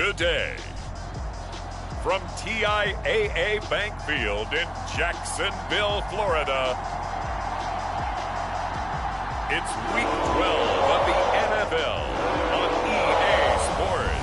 today. From TIAA Bank Field in Jacksonville, Florida, it's Week 12 of the NFL on EA Sports.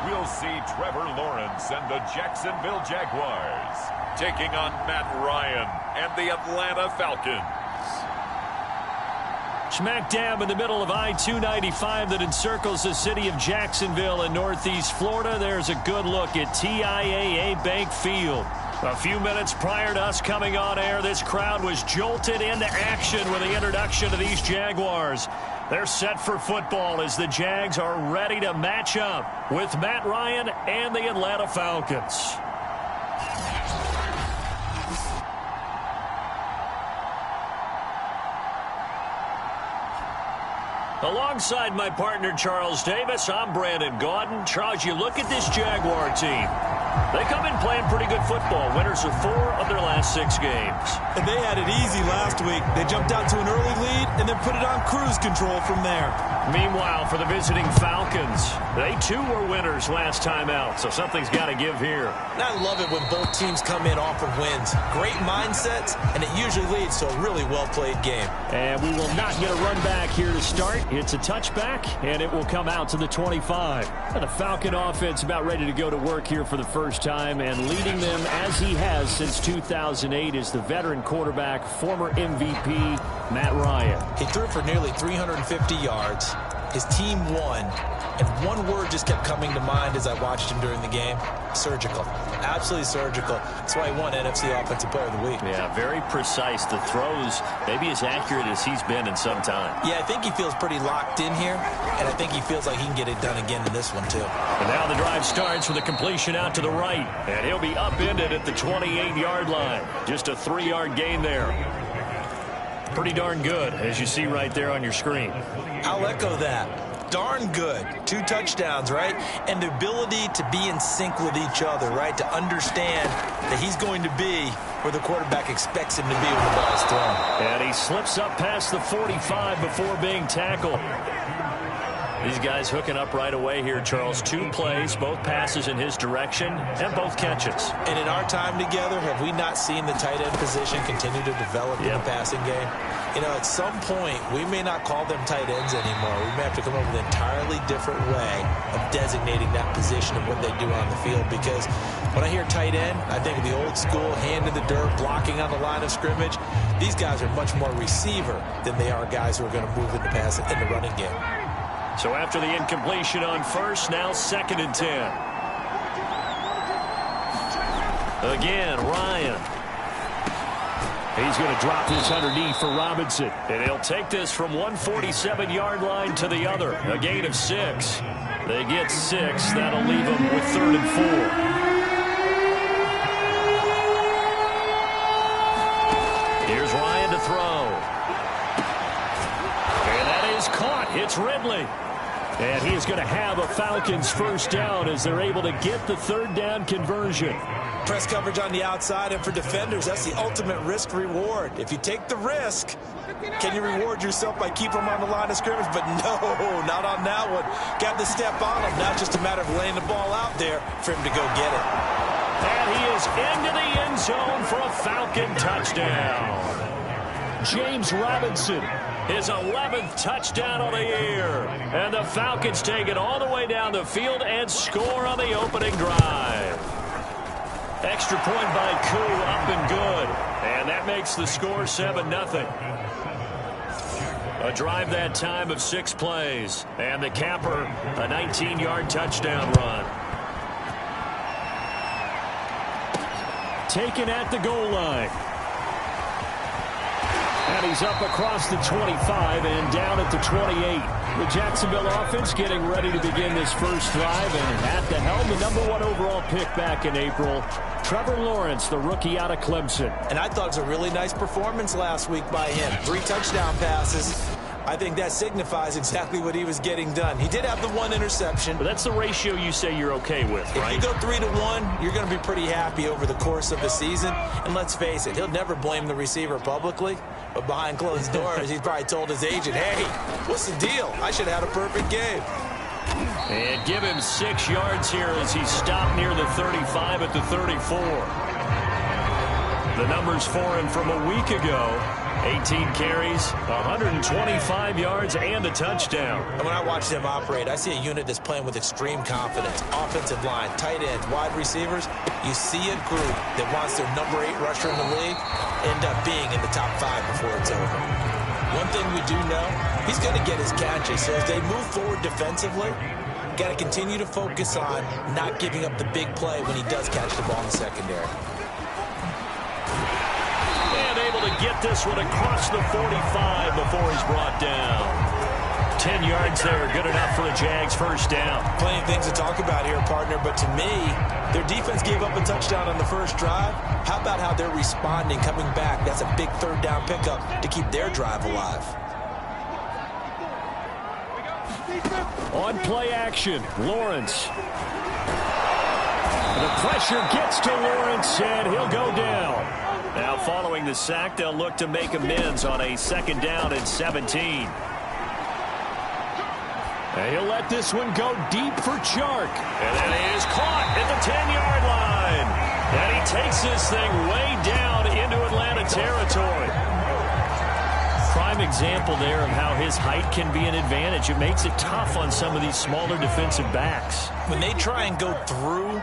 We'll see Trevor Lawrence and the Jacksonville Jaguars taking on Matt Ryan and the Atlanta Falcons. Smack dab in the middle of I-295 that encircles the city of Jacksonville in northeast Florida. There's a good look at TIAA Bank Field. A few minutes prior to us coming on air, this crowd was jolted into action with the introduction of these Jaguars. They're set for football as the Jags are ready to match up with Matt Ryan and the Atlanta Falcons. Alongside my partner, Charles Davis, I'm Brandon Gaudin. Charles, you look at this Jaguar team. They come in playing pretty good football. Winners of 4 of their last 6 games. And they had it easy last week. They jumped out to an early lead and then put it on cruise control from there. Meanwhile, for the visiting Falcons, they too were winners last time out, so something's got to give here. And I love it when both teams come in off of wins. Great mindsets, and it usually leads to a really well-played game. And we will not get a run back here to start. It's a touchback, and it will come out to the 25. And the Falcon offense about ready to go to work here for the first time, and leading them as he has since 2008 is the veteran quarterback, former MVP, Matt Ryan. He threw for nearly 350 yards. His team won, and one word just kept coming to mind as I watched him during the game: surgical. Absolutely surgical. That's why he won NFC Offensive Player of the Week. Yeah, very precise. The throws maybe as accurate as he's been in some time. Yeah, I think he feels pretty locked in here, and I think he feels like he can get it done again in this one too. And now the drive starts with a completion out to the right, and he'll be upended at the 28-yard line. Just a 3-yard gain there. Pretty darn good, as you see right there on your screen. I'll echo that. Darn good. 2 touchdowns, right? And the ability to be in sync with each other, right? To understand that he's going to be where the quarterback expects him to be when the ball is thrown. And he slips up past the 45 before being tackled. These guys hooking up right away here, Charles. 2 plays, both passes in his direction, and both catches. And in our time together, have we not seen the tight end position continue to develop in the passing game? You know, at some point, we may not call them tight ends anymore. We may have to come up with an entirely different way of designating that position and what they do on the field. Because when I hear tight end, I think of the old school, hand in the dirt, blocking on the line of scrimmage. These guys are much more receiver than they are guys who are going to move into passing in the running game. So after the incompletion on first, now 2nd and 10. Again, Ryan. He's going to drop this underneath for Robinson. And he'll take this from 147-yard line to the other. A gain of 6. They get 6. That'll leave them with 3rd and 4. Here's Ryan to throw. And that is caught. It's Ridley. And he is going to have a Falcons first down as they're able to get the 3rd down conversion. Press coverage on the outside, and for defenders, that's the ultimate risk-reward. If you take the risk, can you reward yourself by keeping them on the line of scrimmage? But no, not on that one. Got to step on them. Now just a matter of laying the ball out there for him to go get it. And he is into the end zone for a Falcon touchdown. James Robinson, his 11th touchdown of the year. And the Falcons take it all the way down the field and score on the opening drive. Extra point by Koo, up and good. And that makes the score 7-0. A drive that time of 6 plays. And the capper, a 19-yard touchdown run. Taken at the goal line. And he's up across the 25 and down at the 28. The Jacksonville offense getting ready to begin this first drive. And at the helm, the #1 overall pick back in April, Trevor Lawrence, the rookie out of Clemson. And I thought it was a really nice performance last week by him. 3 touchdown passes. I think that signifies exactly what he was getting done. He did have the one interception. But that's the ratio you say you're okay with, right? If you go 3-1, you're going to be pretty happy over the course of the season. And let's face it, he'll never blame the receiver publicly. But behind closed doors, he's probably told his agent, hey, what's the deal? I should have had a perfect game. And give him 6 yards here as he stopped near the 35 at the 34. The numbers for him from a week ago. 18 carries, 125 yards, and a touchdown. And when I watch them operate, I see a unit that's playing with extreme confidence. Offensive line, tight ends, wide receivers. You see a group that wants their number 8 rusher in the league end up being in the top 5 before it's over. One thing we do know, he's going to get his catches. So as they move forward defensively, got to continue to focus on not giving up the big play when he does catch the ball in the secondary. Able to get this one across the 45 before he's brought down. 10 yards there, good enough for the Jags first down. Plenty of things to talk about here, partner, but to me, their defense gave up a touchdown on the first drive. How about how they're responding, coming back? That's a big third down pickup to keep their drive alive. On play action, Lawrence. The pressure gets to Lawrence, and he'll go down. Now, following the sack, they'll look to make amends on a 2nd down and 17. And he'll let this one go deep for Chark. And then he is caught at the 10-yard line. And he takes this thing way down into Atlanta territory. Prime example there of how his height can be an advantage. It makes it tough on some of these smaller defensive backs. When they try and go through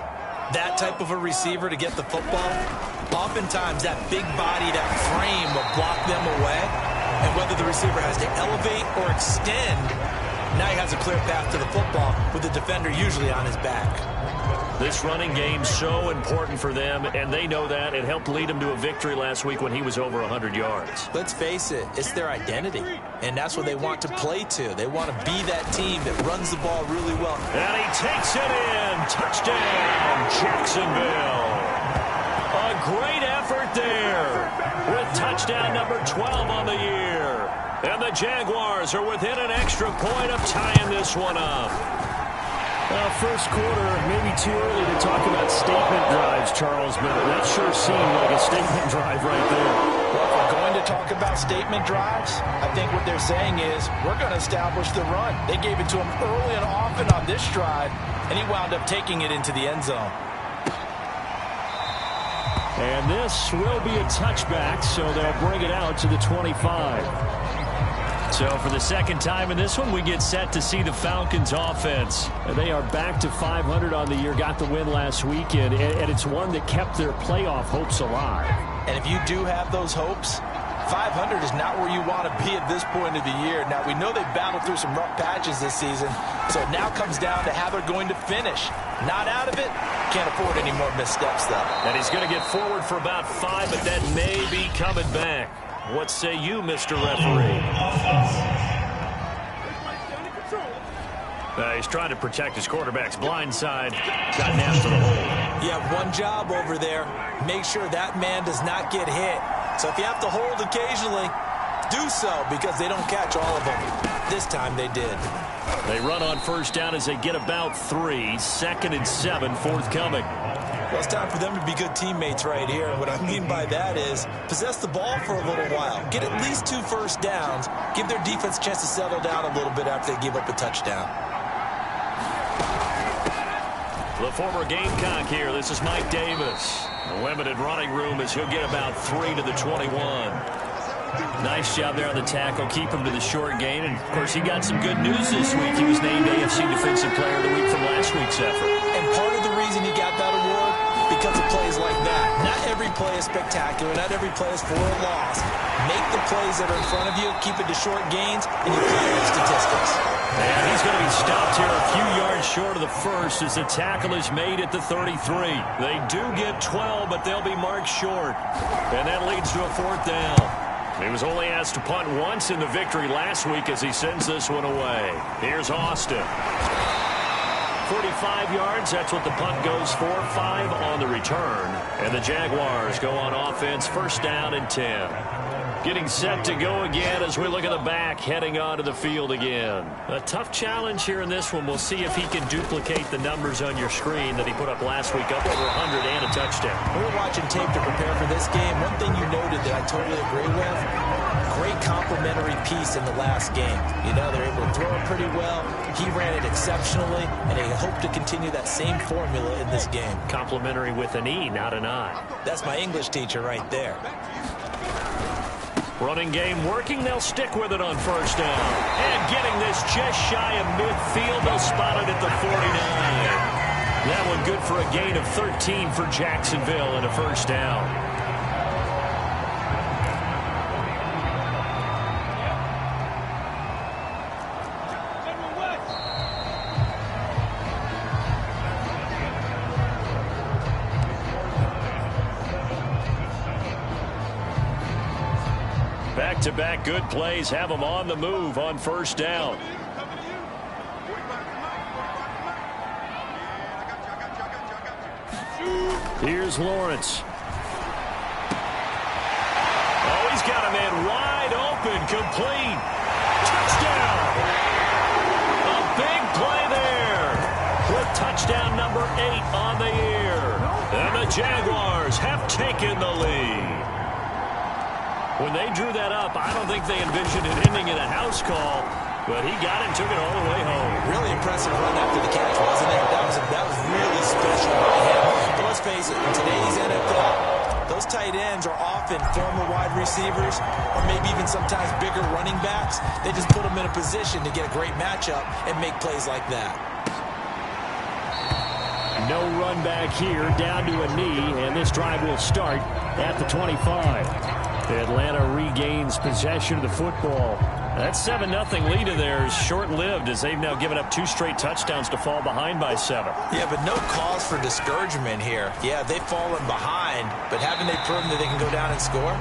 that type of a receiver to get the football, oftentimes that big body, that frame will block them away. And whether the receiver has to elevate or extend, now he has a clear path to the football with the defender usually on his back. This running game's so important for them, and they know that. It helped lead them to a victory last week when he was over 100 yards. Let's face it, it's their identity, and that's what they want to play to. They want to be that team that runs the ball really well. And he takes it in. Touchdown, Jacksonville. A great effort there with touchdown number 12 on the year. And the Jaguars are within an extra point of tying this one up. First quarter, maybe too early to talk about statement drives, Charles, but that sure seemed like a statement drive right there. Well, if we're going to talk about statement drives, I think what they're saying is we're going to establish the run. They gave it to him early and often on this drive, and he wound up taking it into the end zone. And this will be a touchback, so they'll bring it out to the 25. So for the 2nd time in this one, we get set to see the Falcons offense. They are back to 500 on the year, got the win last weekend, and it's one that kept their playoff hopes alive. And if you do have those hopes, 500 is not where you want to be at this point of the year. Now, we know they battled through some rough patches this season, so it now comes down to how they're going to finish. Not out of it, can't afford any more missteps, though. And he's going to get forward for about 5, but that may be coming back. What say you, Mr. Referee? He's trying to protect his quarterback's blind side. Got after the hole. You have one job over there. Make sure that man does not get hit. So if you have to hold occasionally, do so because they don't catch all of them. This time they did. They run on first down as they get about 3. 2nd and 7 forthcoming. Well, it's time for them to be good teammates right here. What I mean by that is possess the ball for a little while. Get at least 2 first downs. Give their defense a chance to settle down a little bit after they give up a touchdown. The former Gamecock here. This is Mike Davis. A limited running room as he'll get about 3 to the 21. Nice job there on the tackle. Keep him to the short gain. And, of course, he got some good news this week. He was named AFC Defensive Player of the Week from last week's effort. And part of the reason he got that award, because of plays like that. Not every play is spectacular. Not every play is for a loss. Make the plays that are in front of you. Keep it to short gains, and you play your statistics. And he's going to be stopped here a few yards short of the first as the tackle is made at the 33. They do get 12, but they'll be marked short. And that leads to a 4th down. He was only asked to punt once in the victory last week as he sends this one away. Here's Austin. 45 yards, that's what the punt goes for. 5 on the return. And the Jaguars go on offense, 1st down and 10. Getting set to go again as we look at the back, heading onto the field again. A tough challenge here in this one. We'll see if he can duplicate the numbers on your screen that he put up last week, up over 100 and a touchdown. We were watching tape to prepare for this game. One thing you noted that I totally agree with, great complementary piece in the last game. You know, they're able to throw it pretty well. He ran it exceptionally, and they hope to continue that same formula in this game. Complimentary with an E, not an I. That's my English teacher right there. Running game working. They'll stick with it on first down. And getting this just shy of midfield. They'll spot it at the 49. That one good for a gain of 13 for Jacksonville and a first down. Back-to-back good plays have them on the move on first down. Here's Lawrence. Oh, he's got a man wide open, complete. Touchdown! A big play there. With touchdown number 8 on the year. And the Jaguars have taken the lead. When they drew that up, I don't think they envisioned it ending in a house call, but he got it and took it all the way home. Really impressive run after the catch, wasn't it? That was really special by him. But let's face it, in today's NFL, those tight ends are often former wide receivers or maybe even sometimes bigger running backs. They just put them in a position to get a great matchup and make plays like that. No run back here, down to a knee, and this drive will start at the 25. Atlanta regains possession of the football. That 7-0 lead of theirs short-lived as they've now given up 2 straight touchdowns to fall behind by 7. Yeah, but no cause for discouragement here. Yeah, they've fallen behind, but haven't they proven that they can go down and score?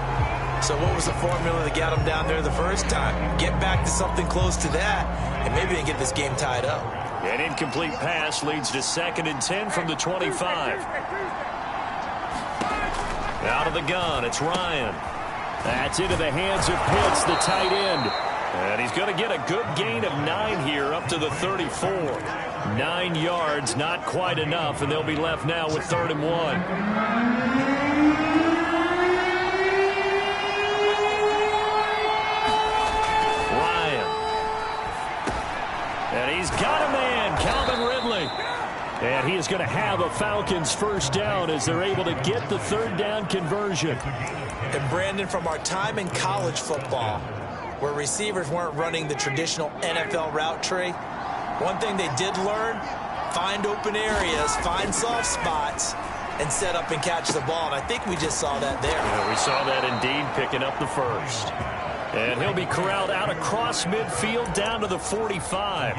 So what was the formula that got them down there the first time? Get back to something close to that, and maybe they can get this game tied up. An incomplete pass leads to 2nd and 10 from the 25. Out of the gun, it's Ryan. That's into the hands of Pitts, the tight end. And he's going to get a good gain of 9 here up to the 34. 9 yards, not quite enough, and they'll be left now with 3rd and 1. Ryan. And he's got a man, Calvin Ridley. And he is going to have a Falcons first down as they're able to get the 3rd down conversion. And Brandon, from our time in college football, where receivers weren't running the traditional NFL route tree, one thing they did learn, find open areas, find soft spots, and set up and catch the ball. And I think we just saw that there. Yeah, we saw that indeed, picking up the first. And he'll be corralled out across midfield down to the 45.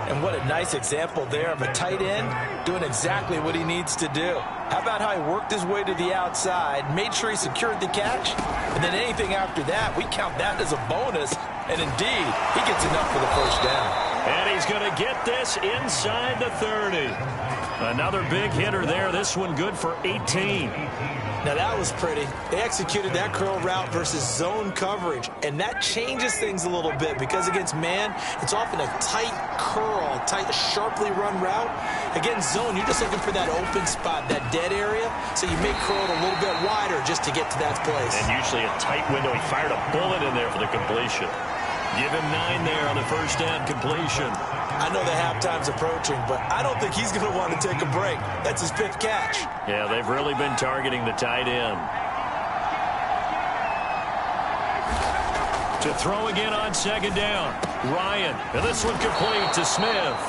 And what a nice example there of a tight end doing exactly what he needs to do. How about how he worked his way to the outside, made sure he secured the catch, and then anything after that, we count that as a bonus. And indeed, he gets enough for the first down. And he's going to get this inside the 30. Another big hitter there. This one good for 18. Now that was pretty. They executed that curl route versus zone coverage, and that changes things a little bit because against man, it's often a tight curl, tight, sharply run route. Against zone, you're just looking for that open spot, that dead area, so you may curl it a little bit wider just to get to that place. And usually a tight window. He fired a bullet in there for the completion. Give him 9 there on the first down completion. I know the halftime's approaching, but I don't think he's going to want to take a break. That's his 5th catch. Yeah, they've really been targeting the tight end. To throw again on 2nd down. Ryan, and this one complete to Smith.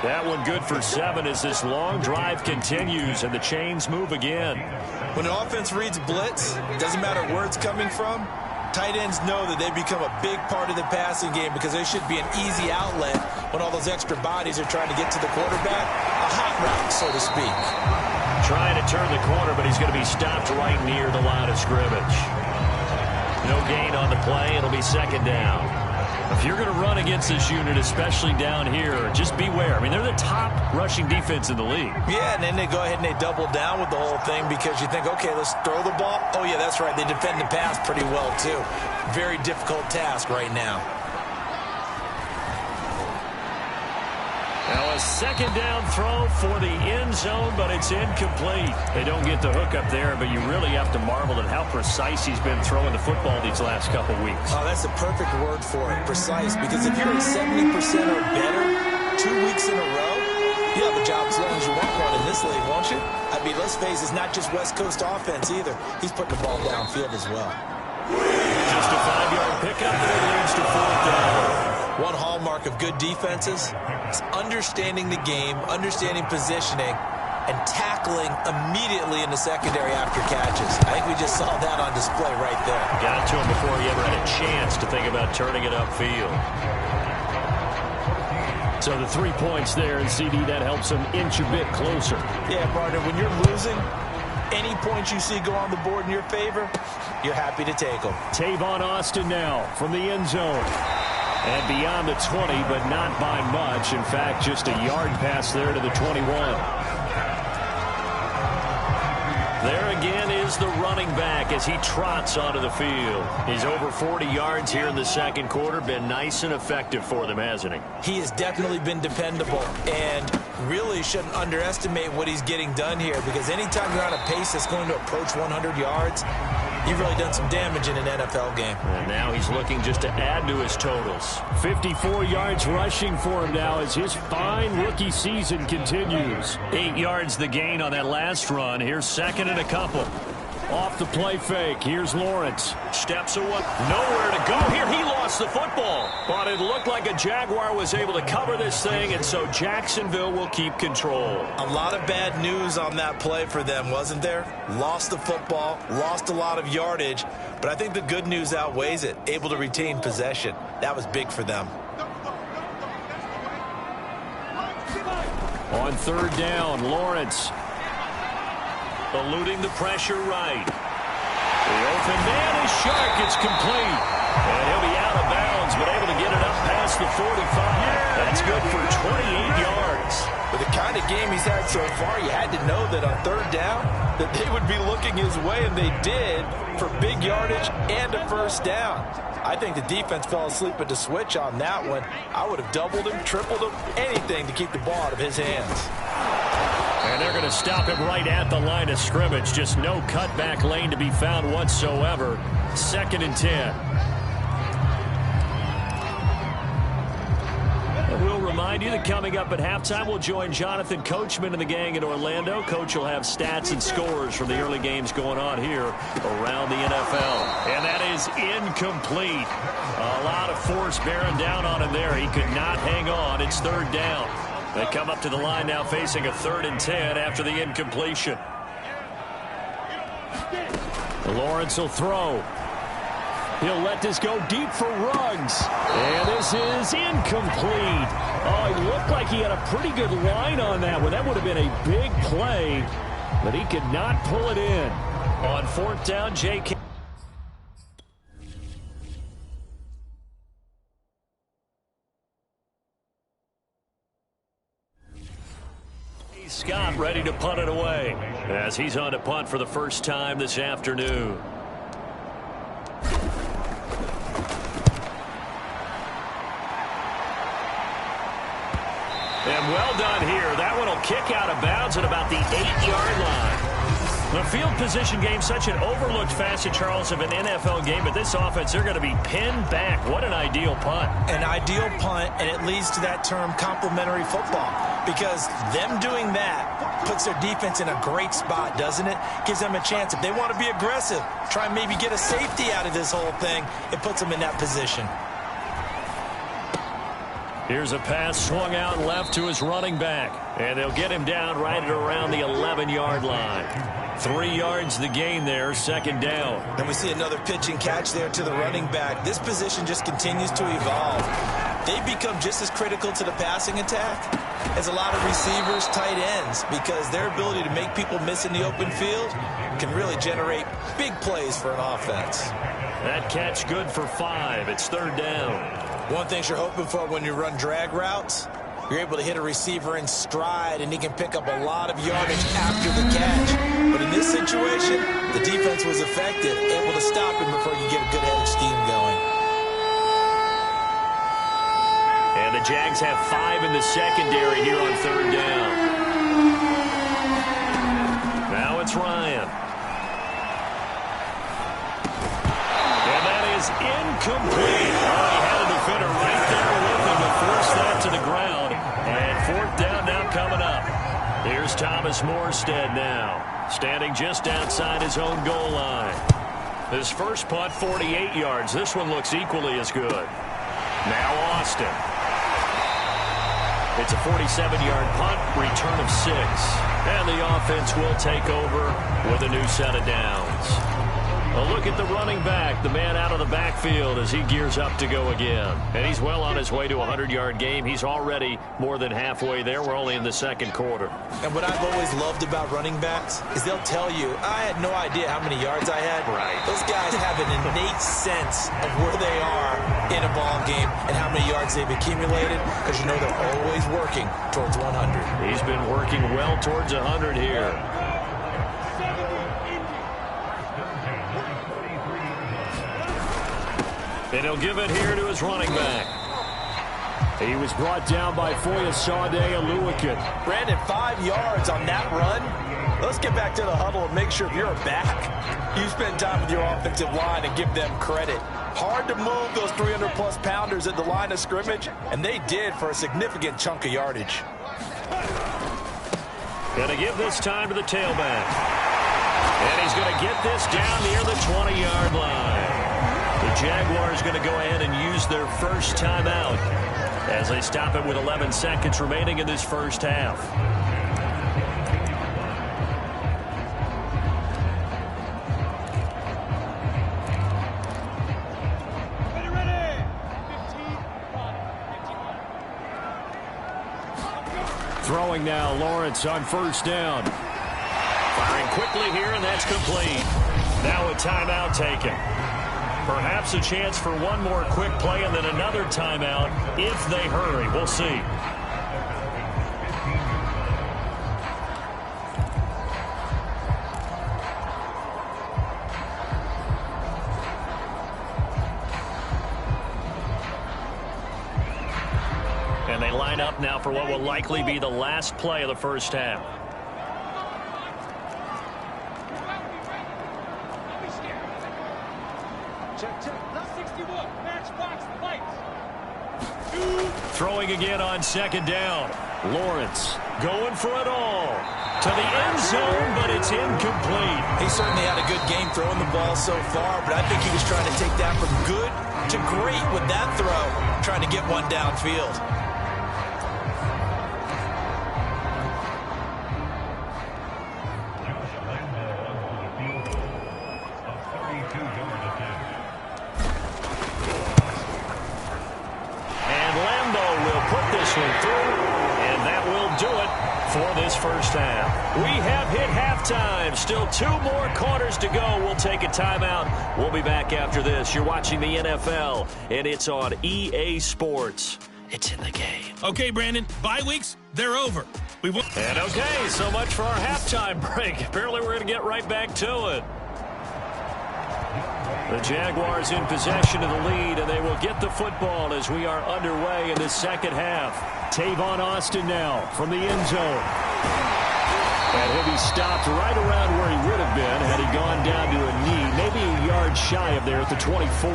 That one good for 7 as this long drive continues and the chains move again. When an offense reads blitz, doesn't matter where it's coming from, tight ends know that they become a big part of the passing game because they should be an easy outlet when all those extra bodies are trying to get to the quarterback. A hot route, so to speak. Trying to turn the corner, but he's going to be stopped right near the line of scrimmage. No gain on the play. It'll be 2nd down. If you're going to run against this unit, especially down here, just beware. I mean, they're the top rushing defense in the league. Yeah, and then they go ahead and they double down with the whole thing because you think, okay, let's throw the ball. Oh, yeah, that's right. They defend the pass pretty well, too. Very difficult task right now. Now a second down throw for the end zone, but it's incomplete. They don't get the hook up there, but you really have to marvel at how precise he's been throwing the football these last couple weeks. Oh, that's a perfect word for it, precise, because if you're at 70% or better 2 weeks in a row, you have a job as long as you want one in this league, won't you? I mean, let's face it, it's not just West Coast offense either. He's putting the ball downfield as well. Just a 5-yard pickup, and it leads to 4th down. One hallmark of good defenses is understanding the game, understanding positioning, and tackling immediately in the secondary after catches. I think we just saw that on display right there. Got to him before he ever had a chance to think about turning it upfield. So the 3 points there, and CD, that helps him inch a bit closer. Yeah, partner, when you're losing, any points you see go on the board in your favor, you're happy to take them. Tavon Austin now from the end zone. And beyond the 20, but not by much. In fact, just a yard pass there to the 21. There again is the running back as he trots onto the field. He's over 40 yards here in the second quarter. Been nice and effective for them, hasn't he? He has definitely been dependable and really shouldn't underestimate what he's getting done here, because anytime you're on a pace that's going to approach 100 yards, you've really done some damage in an NFL game. And now he's looking just to add to his totals. 54 yards rushing for him now as his fine rookie season continues. 8 yards the gain on that last run. Here's second and a couple. Off the play fake. Here's Lawrence. Steps away. Nowhere to go here. He lost the football. But it looked like a Jaguar was able to cover this thing, and so Jacksonville will keep control. A lot of bad news on that play for them, wasn't there? Lost the football, lost a lot of yardage, but I think the good news outweighs it. Able to retain possession. That was big for them. On third down, Lawrence eluding the pressure right. The open man is sharp. It's complete. And he'll be out of bounds, but able to get it up past the 45. That's good for 28 yards. With the kind of game he's had so far, you had to know that on third down that they would be looking his way, and they did, for big yardage and a first down. I think the defense fell asleep at the switch on that one. I would have doubled him, tripled him, anything to keep the ball out of his hands. And they're going to stop him right at the line of scrimmage. Just no cutback lane to be found whatsoever. 2nd and 10. And we'll remind you that coming up at halftime, we'll join Jonathan Coachman and the gang in Orlando. Coach will have stats and scores from the early games going on here around the NFL. And that is incomplete. A lot of force bearing down on him there. He could not hang on. It's third down. They come up to the line now facing a 3rd and 10 after the incompletion. Lawrence will throw. He'll let this go deep for Ruggs. And this is incomplete. Oh, it looked like he had a pretty good line on that one. That would have been a big play, but he could not pull it in. On 4th down, J.K. Scott ready to punt it away as he's on to punt for the first time this afternoon. And well done here. That one will kick out of bounds at about the 8-yard line. The field position game, such an overlooked facet, Charles, of an NFL game, but this offense, they're going to be pinned back. What an ideal punt. An ideal punt, and it leads to that term complementary football, because them doing that puts their defense in a great spot, doesn't it? Gives them a chance. If they want to be aggressive, try and maybe get a safety out of this whole thing, it puts them in that position. Here's a pass swung out left to his running back, and they'll get him down right at around the 11-yard line. 3 yards the gain there, 2nd down. And we see another pitch and catch there to the running back. This position just continues to evolve. They become just as critical to the passing attack as a lot of receivers, tight ends, because their ability to make people miss in the open field can really generate big plays for an offense. That catch good for 5. It's 3rd down. One thing you're hoping for when you run drag routes, you're able to hit a receiver in stride, and he can pick up a lot of yardage after the catch. But in this situation, the defense was effective, able to stop him before you get a good head of steam going. And the Jags have 5 in the secondary here on 3rd down. Now it's Ryan. And that is incomplete. Oh, he had a defender right there with him to force that to the ground. And 4th down now coming up. Here's Thomas Morstead now, standing just outside his own goal line. His first punt, 48 yards. This one looks equally as good. Now Austin. It's a 47-yard punt, return of 6. And the offense will take over with a new set of downs. A look at the running back, the man out of the backfield as he gears up to go again. And he's well on his way to a 100-yard game. He's already more than halfway there. We're only in the 2nd quarter. And what I've always loved about running backs is they'll tell you, I had no idea how many yards I had. Right. Those guys have an innate sense of where they are in a ball game and how many yards they've accumulated, because you know they're always working towards 100. He's been working well towards 100 here. And he'll give it here to his running back. He was brought down by Foyesade Aluakin. Brandon, 5 yards on that run. Let's get back to the huddle and make sure if you're back, you spend time with your offensive line and give them credit. Hard to move those 300-plus pounders at the line of scrimmage, and they did for a significant chunk of yardage. Going to give this time to the tailback. And he's going to get this down near the 20-yard line. The Jaguars going to go ahead and use their first timeout as they stop it with 11 seconds remaining in this first half. Throwing now, Lawrence on 1st down. Firing quickly here, and that's complete. Now a timeout taken. Perhaps a chance for one more quick play and then another timeout if they hurry. We'll see. And they line up now for what will likely be the last play of the first half. Throwing again on 2nd down. Lawrence going for it all. To the end zone, but it's incomplete. He certainly had a good game throwing the ball so far, but I think he was trying to take that from good to great with that throw, trying to get one downfield. First half. We have hit halftime. Still 2 more quarters to go. We'll take a timeout. We'll be back after this. You're watching the NFL, and it's on EA Sports. It's in the game. Okay, Brandon, bye weeks, they're over. And okay, so much for our halftime break. Apparently we're going to get right back to it. The Jaguars in possession of the lead, and they will get the football as we are underway in the second half. Tavon Austin now from the end zone. And he'll be stopped right around where he would have been had he gone down to a knee, maybe a yard shy of there at the 24.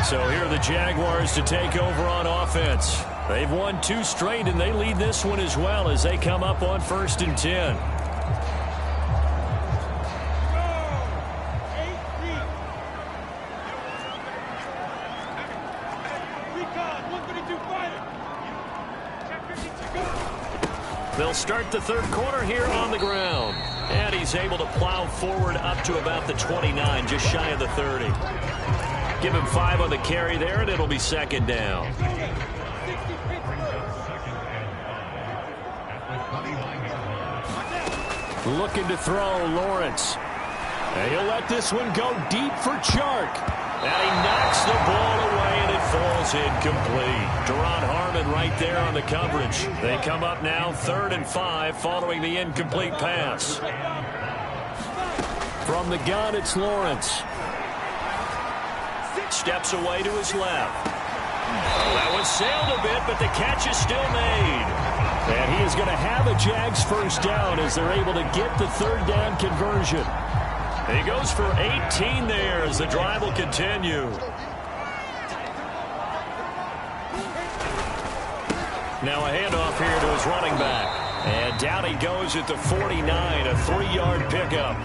So here are the Jaguars to take over on offense. They've won 2 straight, and they lead this one as well as they come up on 1st and 10. They'll start the 3rd quarter here on the ground. And he's able to plow forward up to about the 29, just shy of the 30. Give him 5 on the carry there, and it'll be 2nd down. Looking to throw, Lawrence. And he'll let this one go deep for Chark. And he knocks the ball away, and it falls incomplete. Deron Harmon right there on the coverage. They come up now 3rd and 5 following the incomplete pass. From the gun, it's Lawrence. Steps away to his left. That was sailed a bit, but the catch is still made. And he is going to have a Jags first down as they're able to get the 3rd down conversion. And he goes for 18 there as the drive will continue. Now a handoff here to his running back. And down he goes at the 49, a 3-yard pickup.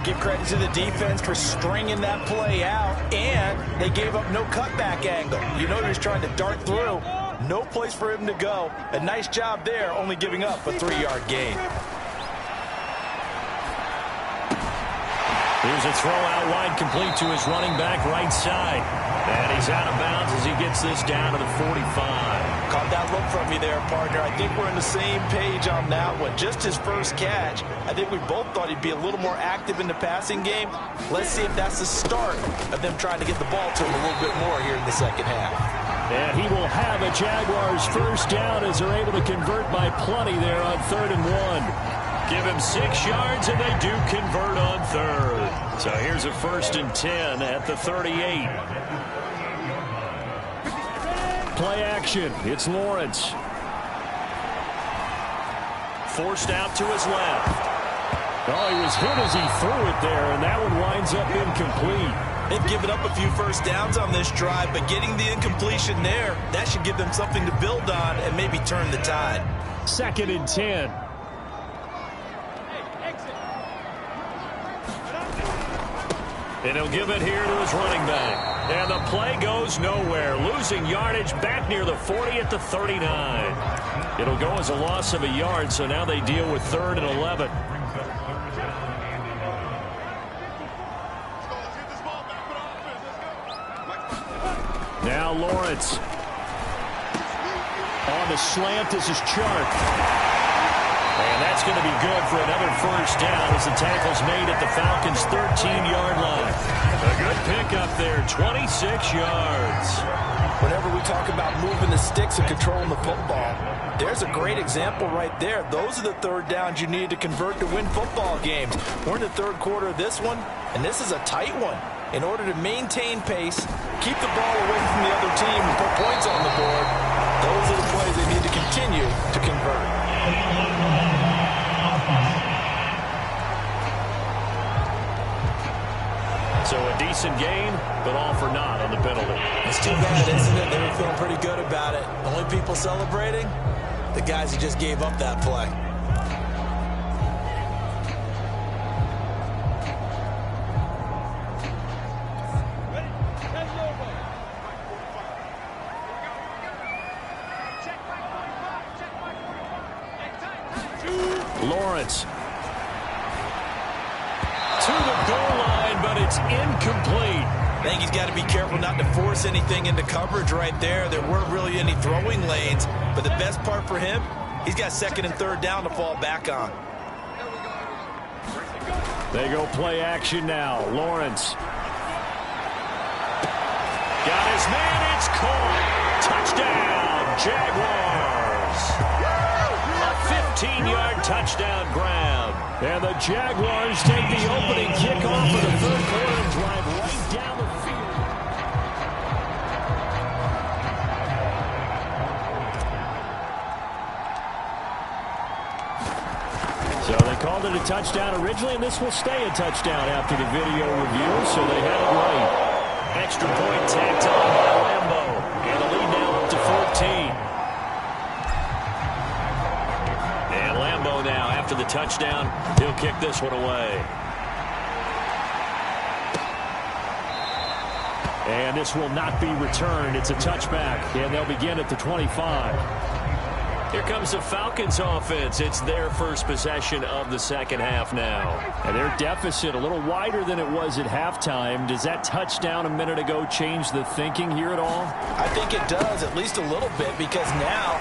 Give credit to the defense for stringing that play out, and they gave up no cutback angle. You know he was trying to dart through. No place for him to go. A nice job there, only giving up a 3-yard gain. Here's a throw out wide, complete to his running back right side. And he's out of bounds as he gets this down to the 45. Caught that look from me there, partner. I think we're on the same page on that one. Just his first catch. I think we both thought he'd be a little more active in the passing game. Let's see if that's the start of them trying to get the ball to him a little bit more here in the second half. And he will have a Jaguars first down as they're able to convert by plenty there on 3rd and 1. Give him 6 yards, and they do convert on 3rd. So here's a 1st and 10 at the 38. Play action. It's Lawrence. Forced out to his left. Oh, he was hit as he threw it there, and that one winds up incomplete. They've given up a few first downs on this drive, but getting the incompletion there, that should give them something to build on and maybe turn the tide. 2nd and 10. And he'll give it here to his running back. And the play goes nowhere. Losing yardage back near the 40 at the 39. It'll go as a loss of a yard, so now they deal with 3rd and 11. Now Lawrence. On the slant, this is Chark. And that's going to be good for another first down as the tackle's made at the Falcons' 13-yard line. A good pickup there, 26 yards. Whenever we talk about moving the sticks and controlling the football, there's a great example right there. Those are the 3rd downs you need to convert to win football games. We're in the 3rd quarter of this one, and this is a tight one. In order to maintain pace, keep the ball away from the other team, and put points on the board, those are the plays they need to continue to convert. So a decent gain, but all for naught on the penalty. It's too bad, isn't it? They were feeling pretty good about it. Only people celebrating? The guys who just gave up that play. Lawrence. To the goal line, but it's incomplete. I think he's got to be careful not to force anything into coverage right there. There weren't really any throwing lanes, but the best part for him, he's got 2nd and 3rd down to fall back on. They go play action now. Lawrence. Got his man, it's caught. Touchdown, Jaguars. A 15-yard touchdown grab. And the Jaguars take the opening kickoff of the 3rd quarter and drive right down the field. So they called it a touchdown originally, and this will stay a touchdown after the video review, so they had it right. Extra point tacked on by Lambo. And the lead now up to 14. And Lambo now, after the touchdown, he'll kick this one away. And this will not be returned. It's a touchback, and they'll begin at the 25. Here comes the Falcons offense. It's their first possession of the second half now. And their deficit a little wider than it was at halftime. Does that touchdown a minute ago change the thinking here at all? I think it does, at least a little bit, because now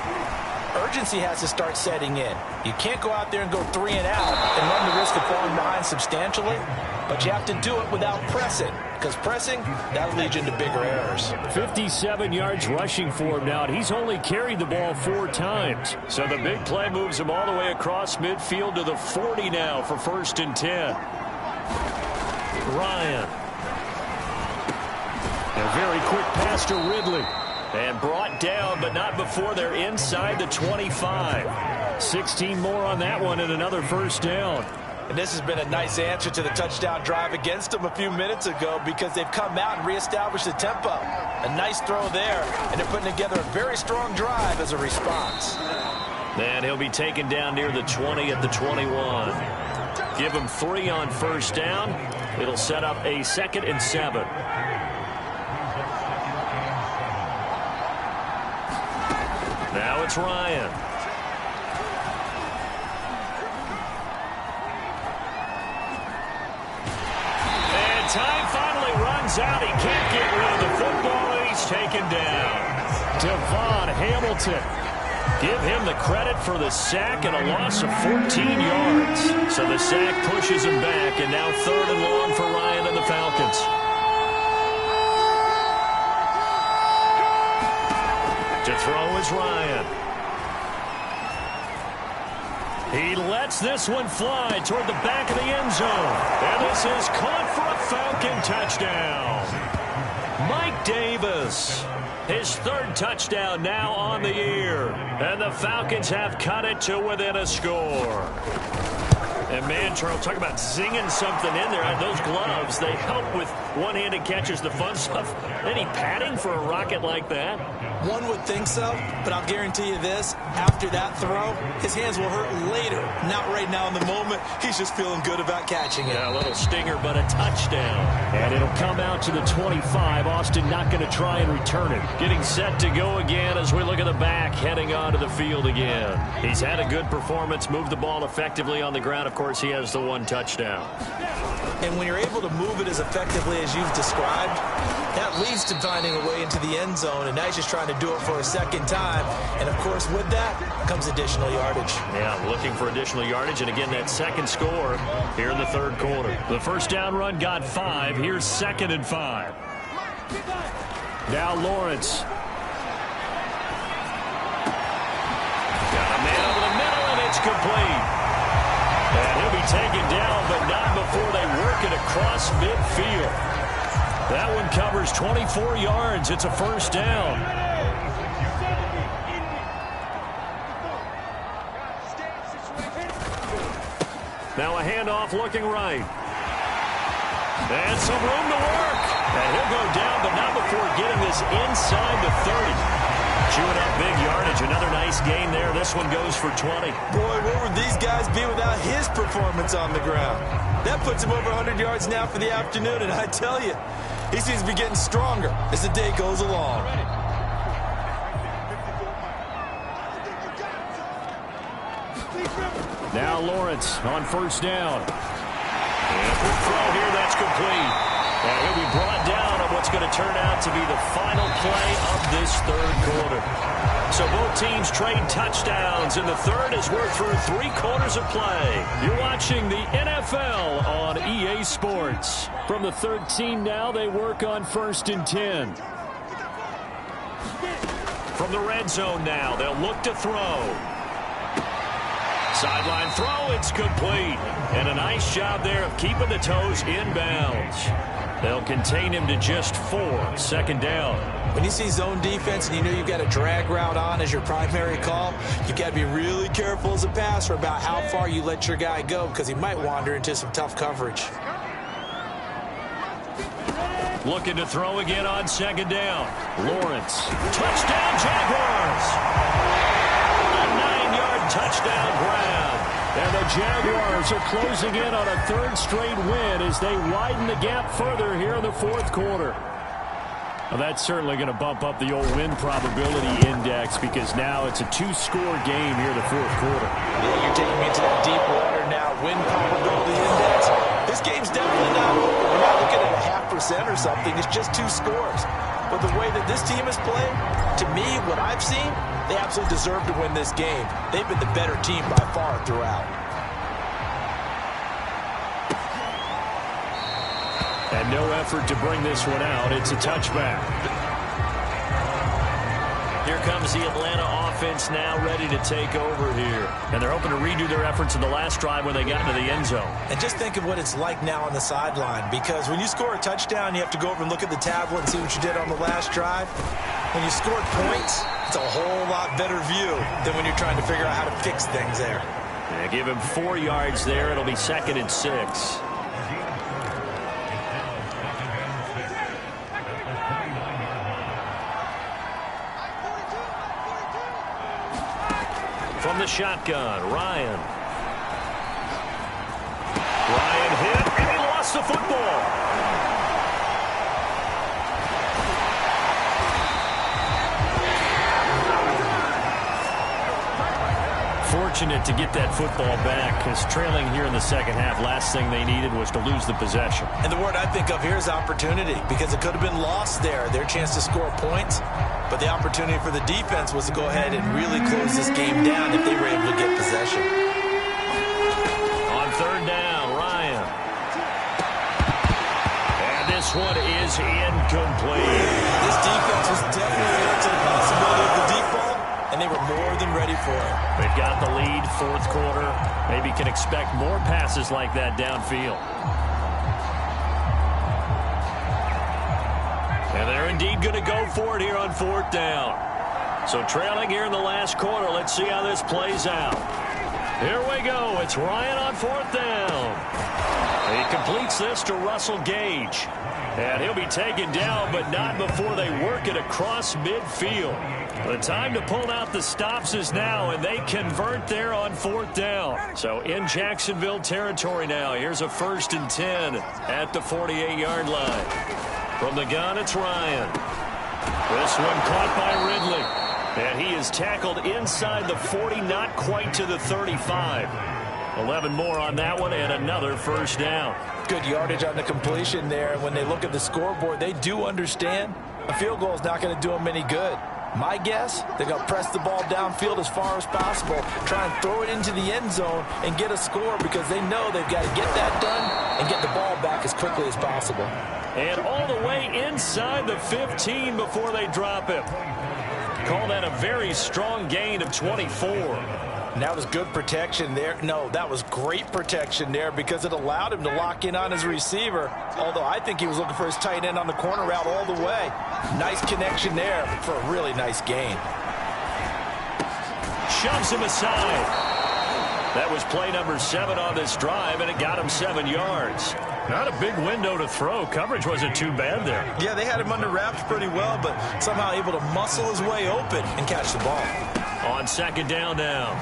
urgency has to start setting in. You can't go out there and go 3 and out and run the risk of falling behind substantially, but you have to do it without pressing. because pressing, that'll lead you into bigger errors. 57 yards rushing for him now, and he's only carried the ball 4 times. So the big play moves him all the way across midfield to the 40 now for 1st and 10. Ryan. A very quick pass to Ridley. And brought down, but not before they're inside the 25. 16 more on that one and another 1st down. And this has been a nice answer to the touchdown drive against them a few minutes ago because they've come out and reestablished the tempo. A nice throw there, and they're putting together a very strong drive as a response. And he'll be taken down near the 20 at the 21. Give him 3 on 1st down. It'll set up a 2nd and 7. Now it's Ryan. And time finally runs out. He can't get rid of the football, and he's taken down. Devon Hamilton. Give him the credit for the sack and a loss of 14 yards. So the sack pushes him back, and now 3rd and long for Ryan and the Falcons. To throw is Ryan. He lets this one fly toward the back of the end zone. And this is caught for a Falcon touchdown. Mike Davis. His 3rd touchdown now on the year. And the Falcons have cut it to within a score. And man, Charles, talk about zinging something in there. Those gloves, they help with one-handed catches, the fun stuff. Any padding for a rocket like that? One would think so, but I'll guarantee you this. After that throw, his hands will hurt later. Not right now in the moment. He's just feeling good about catching it. Yeah, a little stinger, but a touchdown. And it'll come out to the 25. Austin not going to try and return it. Getting set to go again as we look at the back, heading onto the field again. He's had a good performance, moved the ball effectively on the ground. Of course, he has the 1 touchdown. And when you're able to move it as effectively as you've described, that leads to finding a way into the end zone, and now he's just trying to do it for a 2nd time. And, of course, with that comes additional yardage. Yeah, looking for additional yardage, and again, that 2nd score here in the 3rd quarter. The 1st down run got 5. Here's 2nd and 5. Now Lawrence. Got a man over the middle, and it's complete. And he'll be taken down, but not before they work it across midfield. That one covers 24 yards. It's a 1st down. Now a handoff looking right. And some room to work. And he'll go down, but not before getting this inside the 30. Chewing up big yardage. Another nice gain there. This one goes for 20. Boy, where would these guys be without his performance on the ground? That puts him over 100 yards now for the afternoon, and I tell you, he seems to be getting stronger as the day goes along. Now Lawrence on 1st down. And a quick throw here, that's complete. And he'll be brought down on what's going to turn out to be the final play of this 3rd quarter. So both teams trade touchdowns in the 3rd as we're through 3 quarters of play. You're watching the NFL on EA Sports. From the 13 now, they work on 1st and 10. From the red zone now, they'll look to throw. Sideline throw, it's complete. And a nice job there of keeping the toes inbounds. They'll contain him to just 4. 2nd down. When you see zone defense and you know you've got a drag route on as your primary call, you've got to be really careful as a passer about how far you let your guy go because he might wander into some tough coverage. Looking to throw again on 2nd down. Lawrence. Touchdown, Jaguars. A 9-yard touchdown grab. And the Jaguars are closing in on a 3rd straight win as they widen the gap further here in the 4th quarter. Well, that's certainly going to bump up the old win probability index because now it's a 2-score game here in the 4th quarter. Yeah, you're taking me into that deep water now. Win probability index. This game's definitely not over. We're not looking at a 0.5% or something. It's just 2 scores. But the way that this team has played, to me, what I've seen, they absolutely deserve to win this game. They've been the better team by far throughout. And no effort to bring this one out. It's a touchback. Here comes the Atlanta offense now ready to take over here. And they're hoping to redo their efforts in the last drive when they got into the end zone. And just think of what it's like now on the sideline, because when you score a touchdown, you have to go over and look at the tablet and see what you did on the last drive. When you scored points, it's a whole lot better view than when you're trying to figure out how to fix things there. Yeah, give him 4 yards there. It'll be 2nd and 6. From the shotgun, Ryan. Ryan hit, and he lost the football. Fortunate to get that football back, because trailing here in the second half, last thing they needed was to lose the possession. And the word I think of here is opportunity, because it could have been lost there, their chance to score points. But the opportunity for the defense was to go ahead and really close this game down if they were able to get possession. On 3rd down, Ryan. And this one is incomplete. This defense was definitely up to the possibility of the deep ball, and they were more than ready for it. They've got the lead, 4th quarter. Maybe can expect more passes like that downfield. And they're indeed going to go for it here on 4th down. So trailing here in the last quarter. Let's see how this plays out. Here we go. It's Ryan on 4th down. He completes this to Russell Gage. And he'll be taken down, but not before they work it across midfield. The time to pull out the stops is now, and they convert there on 4th down. So in Jacksonville territory now. Here's a 1st and 10 at the 48-yard line. From the gun, it's Ryan. This one caught by Ridley. And he is tackled inside the 40, not quite to the 35. 11 more on that one, and another 1st down. Good yardage on the completion there. When they look at the scoreboard, they do understand a field goal is not going to do them any good. My guess, they're going to press the ball downfield as far as possible, try and throw it into the end zone and get a score, because they know they've got to get that done and get the ball back as quickly as possible. And all the way inside the 15 before they drop him. Call that a very strong gain of 24. And that was good protection there. No, that was great protection there, because it allowed him to lock in on his receiver, although I think he was looking for his tight end on the corner route all the way. Nice connection there for a really nice gain. Shoves him aside. That was play number 7 on this drive, and it got him 7 yards. Not a big window to throw. Coverage wasn't too bad there. Yeah, they had him under wraps pretty well, but somehow able to muscle his way open and catch the ball. On 2nd down now,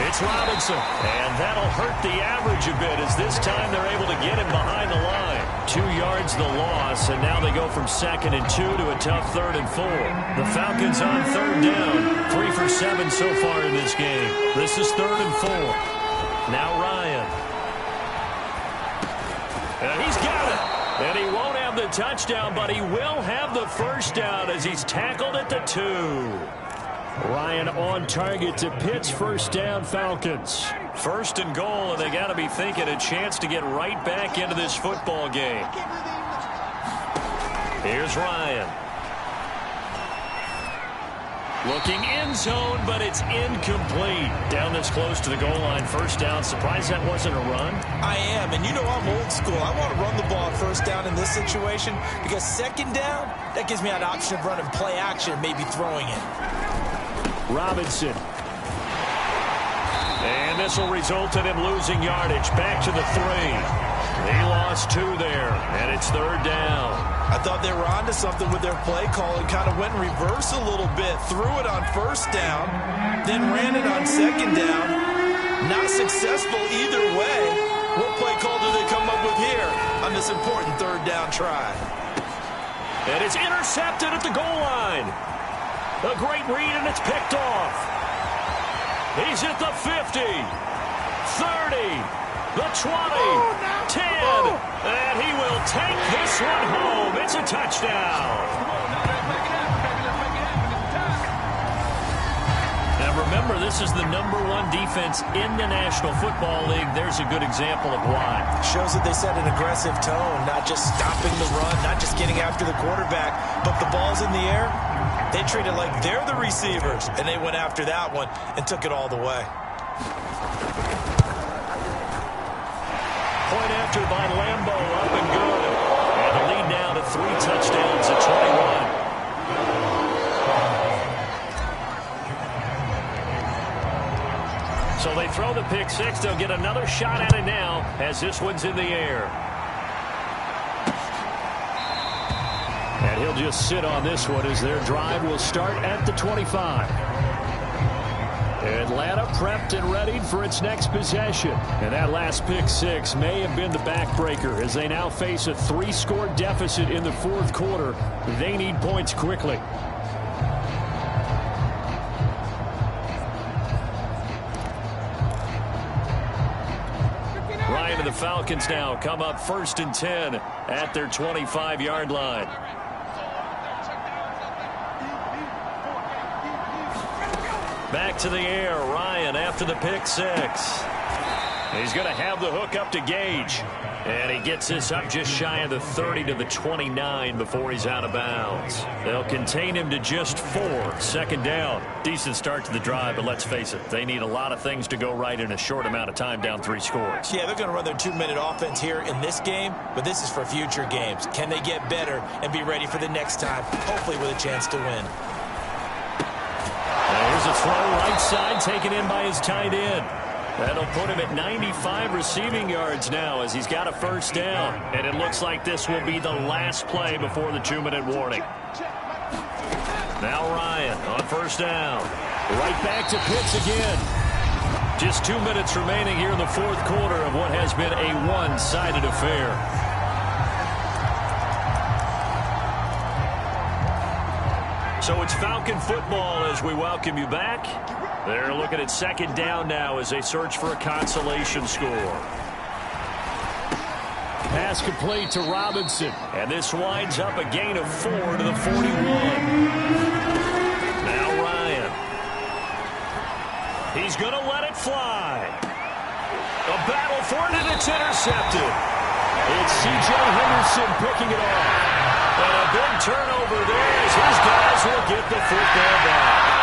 it's Robinson. And that'll hurt the average a bit, as this time they're able to get him behind the line. 2 yards the loss, and now they go from 2nd and 2 to a tough 3rd and 4. The Falcons on 3rd down, 3 for 7 so far in this game. This is 3rd and 4. Now Ryan. And he's got it. And he won't have the touchdown, but he will have the 1st down as he's tackled at the 2. Ryan on target to Pitt's 1st down Falcons. 1st and goal, and they got to be thinking a chance to get right back into this football game. Here's Ryan. Looking end zone, but it's incomplete. Down this close to the goal line, 1st down. Surprised that wasn't a run? I am, and you know I'm old school. I want to run the ball at 1st down in this situation, because 2nd down, that gives me an option of running play action, maybe throwing it. Robinson. And this will result in him losing yardage. Back to the 3. He lost 2 there, and it's 3rd down. I thought they were onto something with their play call and kind of went in reverse a little bit. Threw it on 1st down, then ran it on 2nd down. Not successful either way. What play call do they come up with here on this important 3rd down try? And it's intercepted at the goal line. A great read, and it's picked off. He's at the 50, 30, the 20, 10, and he will take this one home. It's a touchdown. Now And remember, this is the #1 defense in the National Football League. There's a good example of why. Shows that they set an aggressive tone, not just stopping the run, not just getting after the quarterback, but the ball's in the air. They treat it like they're the receivers, and they went after that one and took it all the way. Point after by Lambeau, up and good. And the lead now to 3 touchdowns at 21. So they throw the pick six. They'll get another shot at it now as this one's in the air. And he'll just sit on this one as their drive will start at the 25. Atlanta prepped and ready for its next possession. And that last pick six may have been the backbreaker as they now face a 3-score deficit in the fourth quarter. They need points quickly. Ryan and the Falcons now come up 1st and 10 at their 25-yard line. Back to the air, Ryan after the pick six. He's going to have the hook up to Gage. And he gets this up just shy of the 30 to the 29 before he's out of bounds. They'll contain him to just 4. 2nd down. Decent start to the drive, but let's face it, they need a lot of things to go right in a short amount of time down 3 scores. Yeah, they're going to run their 2-minute offense here in this game, but this is for future games. Can they get better and be ready for the next time, hopefully with a chance to win? Here's a throw right side taken in by his tight end. That'll put him at 95 receiving yards now as he's got a 1st down. And it looks like this will be the last play before the 2-minute warning. Now Ryan on 1st down. Right back to Pitts again. Just 2 minutes remaining here in the fourth quarter of what has been a one-sided affair. So it's Falcon football as we welcome you back. They're looking at 2nd down now as they search for a consolation score. Pass complete to Robinson. And this winds up a gain of 4 to the 41. Now Ryan. He's going to let it fly. A battle for it, and it's intercepted. It's C.J. Henderson picking it off. And a big turnover there as his guys will get the football back.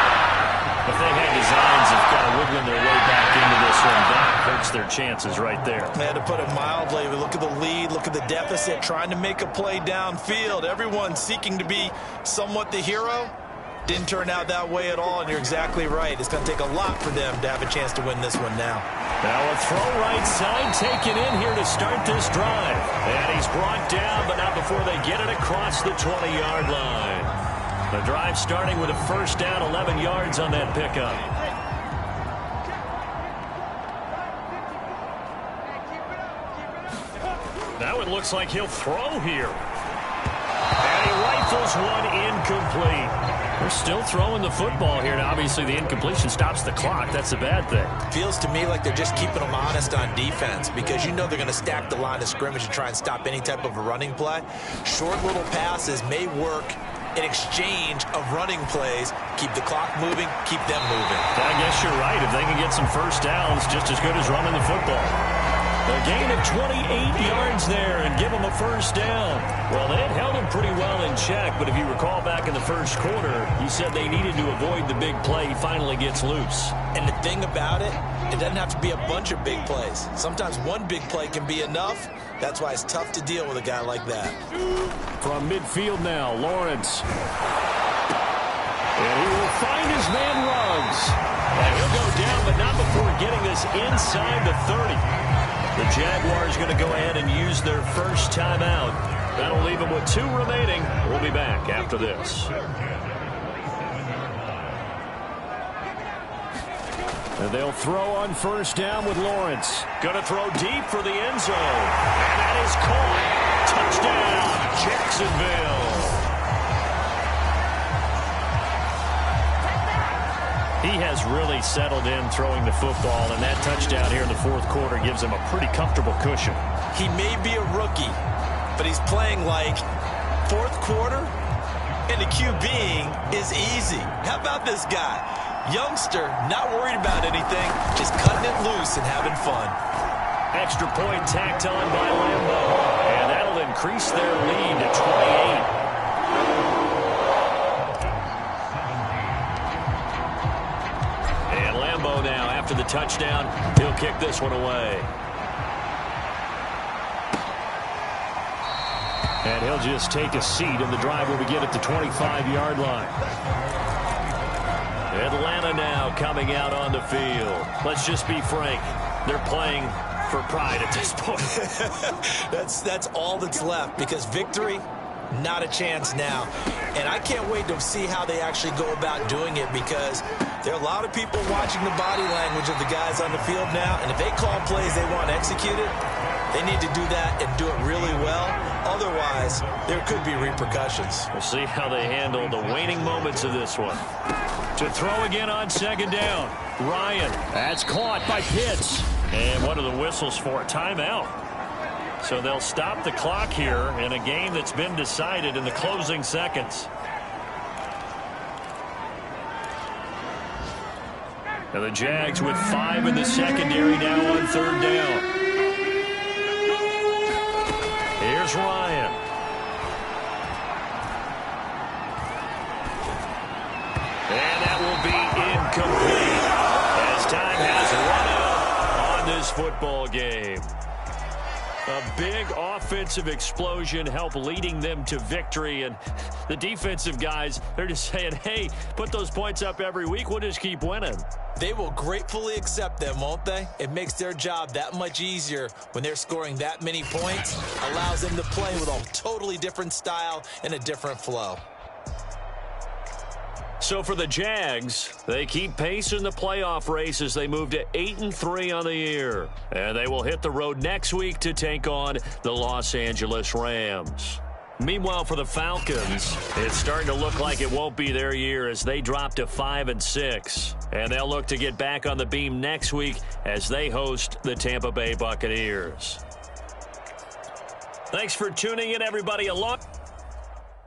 If they had designs of kind of wiggling their way back into this one, that hurts their chances right there. They had to put it mildly. Look at the lead, look at the deficit, trying to make a play downfield. Everyone seeking to be somewhat the hero. Didn't turn out that way at all, and you're exactly right. It's going to take a lot for them to have a chance to win this one now. Now a throw right side taken in here to start this drive. And he's brought down, but not before they get it across the 20-yard line. The drive starting with a 1st down, 11 yards on that pickup. Now it looks like he'll throw here. And he rifles one incomplete. They're still throwing the football here. Now, obviously, the incompletion stops the clock. That's a bad thing. Feels to me like they're just keeping them honest on defense because you know they're going to stack the line of scrimmage and try and stop any type of a running play. Short little passes may work in exchange of running plays. Keep the clock moving, keep them moving. I guess you're right. If they can get some 1st downs, just as good as running the football. A gain of 28 yards there and give them a 1st down. Well, they had held him pretty well in check, but if you recall back in the 1st quarter, you said they needed to avoid the big play. He finally gets loose. And the thing about it, it doesn't have to be a bunch of big plays. Sometimes one big play can be enough. That's why it's tough to deal with a guy like that. From midfield now, Lawrence. And he will find his man Ruggs. And he'll go down, but not before getting this inside the 30. The Jaguars going to go ahead and use their 1st timeout. That'll leave them with 2 remaining. We'll be back after this. And they'll throw on 1st down with Lawrence. Going to throw deep for the end zone. And that is caught. Touchdown, Jacksonville. He has really settled in throwing the football, and that touchdown here in the fourth quarter gives him a pretty comfortable cushion. He may be a rookie, but he's playing like fourth quarter. And the QBing is easy. How about this guy? Youngster, not worried about anything, just cutting it loose and having fun. Extra point tacked on by Lambeau. And that'll increase their lead to 28. And Lambeau now, after the touchdown, he'll kick this one away. And he'll just take a seat, and the drive will begin at the 25-yard line. Atlanta now coming out on the field. Let's just be frank. They're playing for pride at this point. That's all that's left, because victory, not a chance now. And I can't wait to see how they actually go about doing it, because there are a lot of people watching the body language of the guys on the field now, and if they call plays they want executed, they need to do that and do it really well. Otherwise, there could be repercussions. We'll see how they handle the waning moments of this one. To throw again on second down. Ryan. That's caught by Pitts. And what are the whistles for? Timeout. So they'll stop the clock here in a game that's been decided in the closing seconds. Now the Jags with 5 in the secondary now on third down. Here's Ryan. And that will be incomplete as time has run out on this football game. A big offensive explosion helped leading them to victory, and the defensive guys, they're just saying, hey, put those points up every week, we'll just keep winning. They will gratefully accept them, won't they? It makes their job that much easier when they're scoring that many points. Allows them to play with a totally different style and a different flow. So for the Jags, they keep pace in the playoff race as they move to 8-3 on the year. And they will hit the road next week to take on the Los Angeles Rams. Meanwhile, for the Falcons, it's starting to look like it won't be their year as they drop to 5-6. And they'll look to get back on the beam next week as they host the Tampa Bay Buccaneers. Thanks for tuning in, everybody. Along